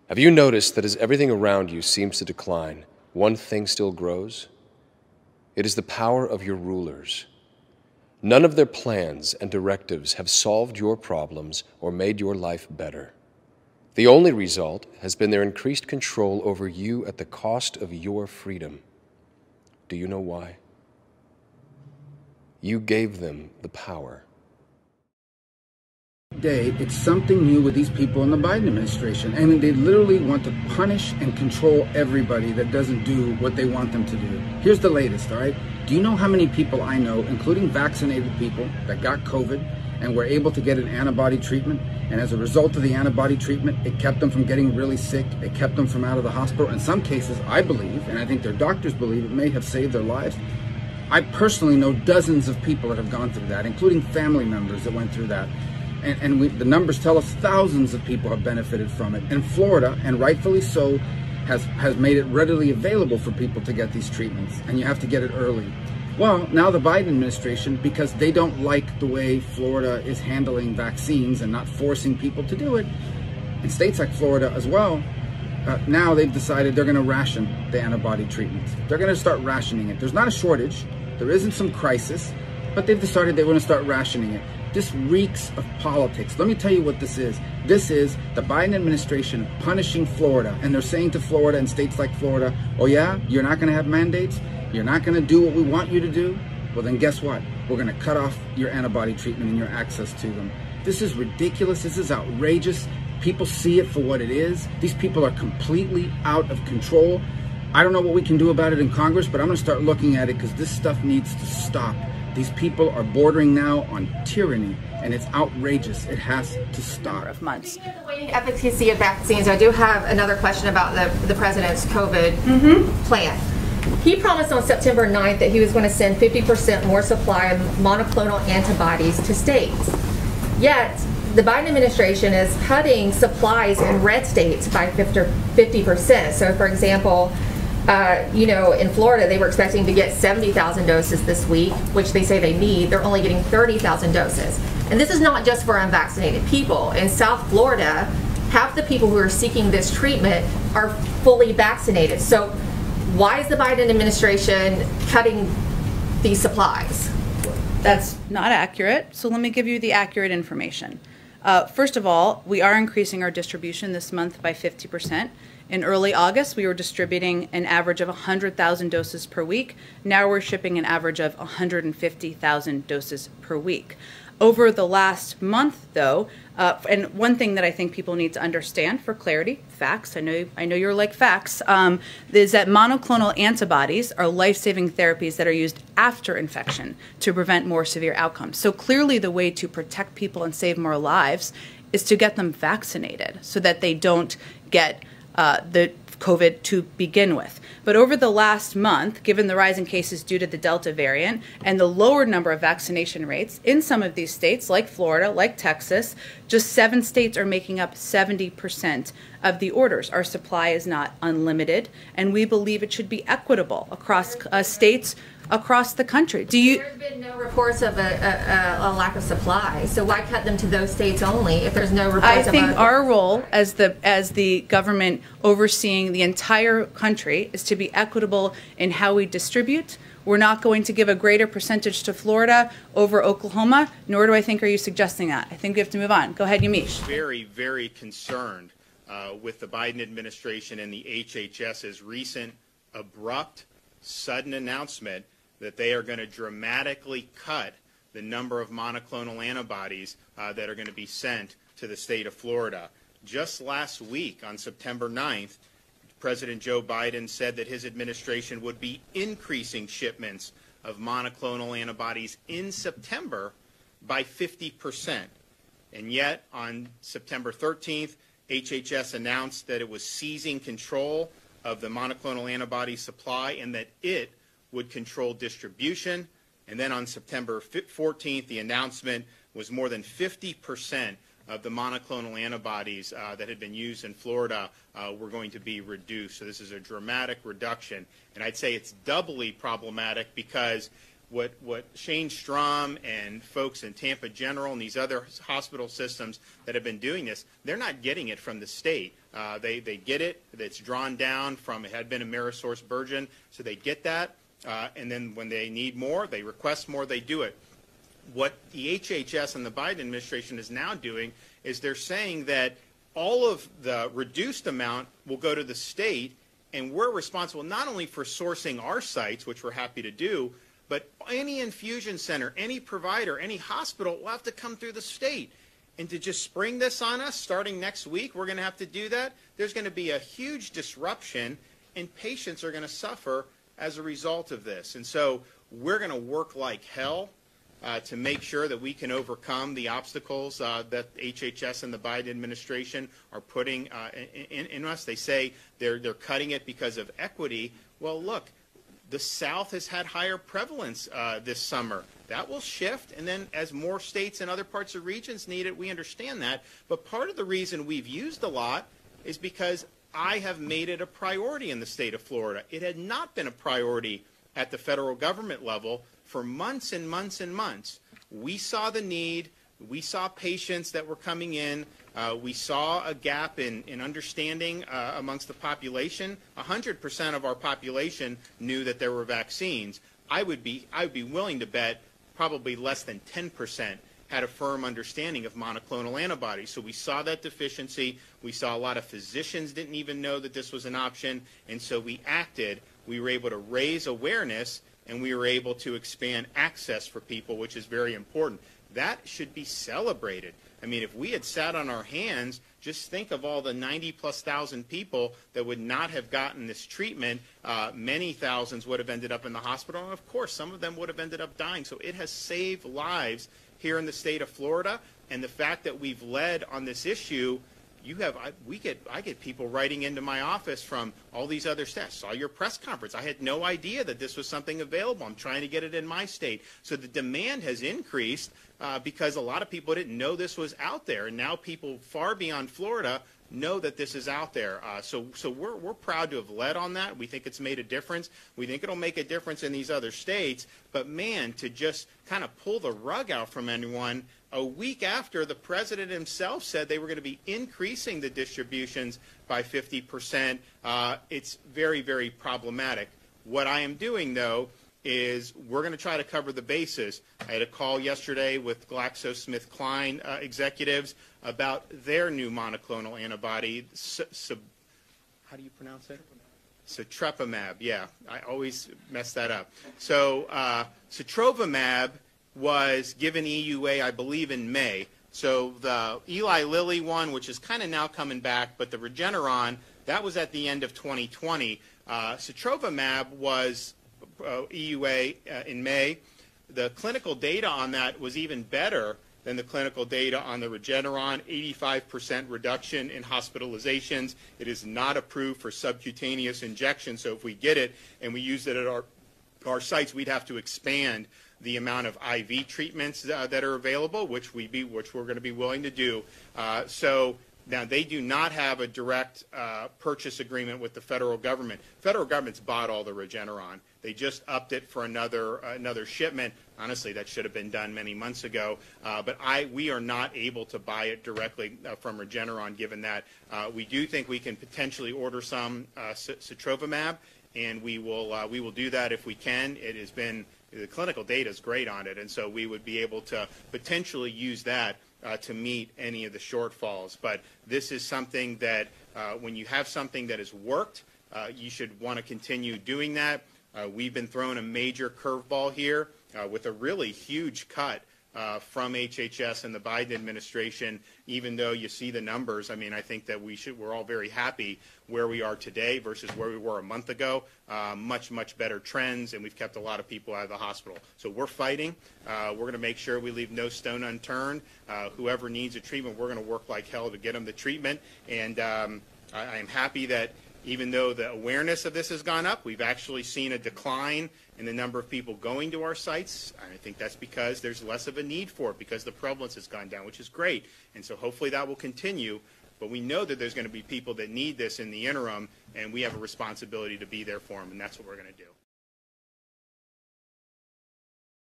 Have you noticed that as everything around you seems to decline, one thing still grows? It is the power of your rulers. None of their plans and directives have solved your problems or made your life better. The only result has been their increased control over you at the cost of your freedom. Do you know why? You gave them the power. Day, it's something new with these people in the Biden administration. I mean, they literally want to punish and control everybody that doesn't do what they want them to do. Here's the latest, all right? Do you know how many people I know, including vaccinated people that got COVID and were able to get an antibody treatment, and as a result of the antibody treatment, it kept them from getting really sick, it kept them from out of the hospital. In some cases, I believe, and I think their doctors believe, it may have saved their lives. I personally know dozens of people that have gone through that, including family members that went through that. And the numbers tell us thousands of people have benefited from it. And Florida, and rightfully so, has made it readily available for people to get these treatments. And you have to get it early. Well, now the Biden administration, because they don't like the way Florida is handling vaccines and not forcing people to do it, in states like Florida as well, now they've decided they're going to ration the antibody treatments. They're going to start rationing it. There's not a shortage. There isn't some crisis. But they've decided they're going to start rationing it. This reeks of politics. Let me tell you what this is. This is the Biden administration punishing Florida. And they're saying to Florida and states like Florida, oh yeah, you're not going to have mandates? You're not going to do what we want you to do? Well, then guess what? We're going to cut off your antibody treatment and your access to them. This is ridiculous. This is outrageous. People see it for what it is. These people are completely out of control. I don't know what we can do about it in Congress, but I'm going to start looking at it because this stuff needs to stop. These people are bordering now on tyranny, and it's outrageous. It has to stop. Of months. Speaking of the waning efficacy of vaccines, I do have another question about the president's COVID plan. He promised on September 9th that he was going to send 50% more supply of monoclonal antibodies to states. Yet, the Biden administration is cutting supplies in red states by 50%. So, for example, in Florida, they were expecting to get 70,000 doses this week, which they say they need. They're only getting 30,000 doses. And this is not just for unvaccinated people. In South Florida, half the people who are seeking this treatment are fully vaccinated. So why is the Biden administration cutting these supplies? That's not accurate. So let me give you the accurate information. First of all, we are increasing our distribution this month by 50%. In early August, we were distributing an average of 100,000 doses per week. Now we're shipping an average of 150,000 doses per week. Over the last month, though, and one thing that I think people need to understand for clarity, facts, I know you're like facts, is that monoclonal antibodies are life-saving therapies that are used after infection to prevent more severe outcomes. So clearly the way to protect people and save more lives is to get them vaccinated so that they don't get the COVID to begin with. But over the last month, given the rise in cases due to the Delta variant and the lower number of vaccination rates in some of these states, like Florida, like Texas, just 7 states are making up 70% of the orders. Our supply is not unlimited, and we believe it should be equitable across states across the country. There's been no reports of a lack of supply, so why cut them to those states only if there's no reports? I think our role as the government overseeing the entire country is to be equitable in how we distribute. We're not going to give a greater percentage to Florida over Oklahoma, nor do I think are you suggesting that. I think we have to move on. Go ahead, Yamiche. Very, very concerned with the Biden administration and the HHS's recent abrupt, sudden announcement that they are going to dramatically cut the number of monoclonal antibodies that are going to be sent to the state of Florida. Just last week, on September 9th, President Joe Biden said that his administration would be increasing shipments of monoclonal antibodies in September by 50%. And yet, on September 13th, HHS announced that it was seizing control of the monoclonal antibody supply and that it would control distribution. And then on September 14th, the announcement was more than 50% of the monoclonal antibodies that had been used in Florida were going to be reduced. So this is a dramatic reduction. And I'd say it's doubly problematic because what Shane Strom and folks in Tampa General and these other hospital systems that have been doing this, they're not getting it from the state. They get it. It's drawn down from, it had been a Amerisource Burgeon, so they get that. And then when they need more, they request more, they do it. What the HHS and the Biden administration is now doing is they're saying that all of the reduced amount will go to the state, and we're responsible not only for sourcing our sites, which we're happy to do, but any infusion center, any provider, any hospital will have to come through the state. And to just spring this on us starting next week, we're going to have to do that. There's going to be a huge disruption, and patients are going to suffer as a result of this. And so we're going to work like hell to make sure that we can overcome the obstacles that HHS and the Biden administration are putting in us. They say they're cutting it because of equity. Well, look, the South has had higher prevalence this summer. That will shift, and then as more states and other parts of regions need it, we understand that. But part of the reason we've used a lot is because I have made it a priority in the state of Florida. It had not been a priority at the federal government level for months and months and months. We saw the need. We saw patients that were coming in. We saw a gap in understanding amongst the population. 100% of our population knew that there were vaccines. I would be willing to bet probably less than 10% had a firm understanding of monoclonal antibodies. So we saw that deficiency. We saw a lot of physicians didn't even know that this was an option, and so we acted. We were able to raise awareness, and we were able to expand access for people, which is very important. That should be celebrated. I mean, if we had sat on our hands, just think of all the 90+ thousand people that would not have gotten this treatment. Many thousands would have ended up in the hospital, and of course, some of them would have ended up dying. So it has saved lives here in the state of Florida, and the fact that we've led on this issue, I get people writing into my office from all these other states. Saw your press conference. I had no idea that this was something available. I'm trying to get it in my state. So the demand has increased because a lot of people didn't know this was out there, and now people far beyond Florida know that this is out there. So we're proud to have led on that. We think it's made a difference. We think it'll make a difference in these other states. But man, to just kind of pull the rug out from anyone a week after the president himself said they were going to be increasing the distributions by 50%, it's very, very problematic. What I am doing, though, is we're going to try to cover the bases. I had a call yesterday with GlaxoSmithKline executives about their new monoclonal antibody, how do you pronounce it? Citrepimab, yeah, I always mess that up. So Sotrovimab was given EUA, I believe, in May. So the Eli Lilly one, which is kind of now coming back, but the Regeneron, that was at the end of 2020. Sotrovimab was EUA in May. The clinical data on that was even better than the clinical data on the Regeneron, 85% reduction in hospitalizations. It is not approved for subcutaneous injection, so if we get it and we use it at our sites, we'd have to expand the amount of IV treatments that are available, which we're going to be willing to do. So now they do not have a direct purchase agreement with the federal government. Federal government's bought all the Regeneron. They just upped it for another shipment. Honestly, that should have been done many months ago. But we are not able to buy it directly from Regeneron, given that we do think we can potentially order some Sotrovimab, and we will do that if we can. It has been, the clinical data is great on it, and so we would be able to potentially use that to meet any of the shortfalls. But this is something that when you have something that has worked, you should want to continue doing that. We've been thrown a major curveball here with a really huge cut from HHS and the Biden administration. Even though you see the numbers, I mean, I think that we're all very happy where we are today versus where we were a month ago. Much, much better trends, and we've kept a lot of people out of the hospital. So we're fighting. We're going to make sure we leave no stone unturned. Whoever needs a treatment, we're going to work like hell to get them the treatment. And I am happy that even though the awareness of this has gone up, we've actually seen a decline in the number of people going to our sites. I think that's because there's less of a need for it, because the prevalence has gone down, which is great. And so hopefully that will continue. But we know that there's going to be people that need this in the interim, and we have a responsibility to be there for them, and that's what we're going to do.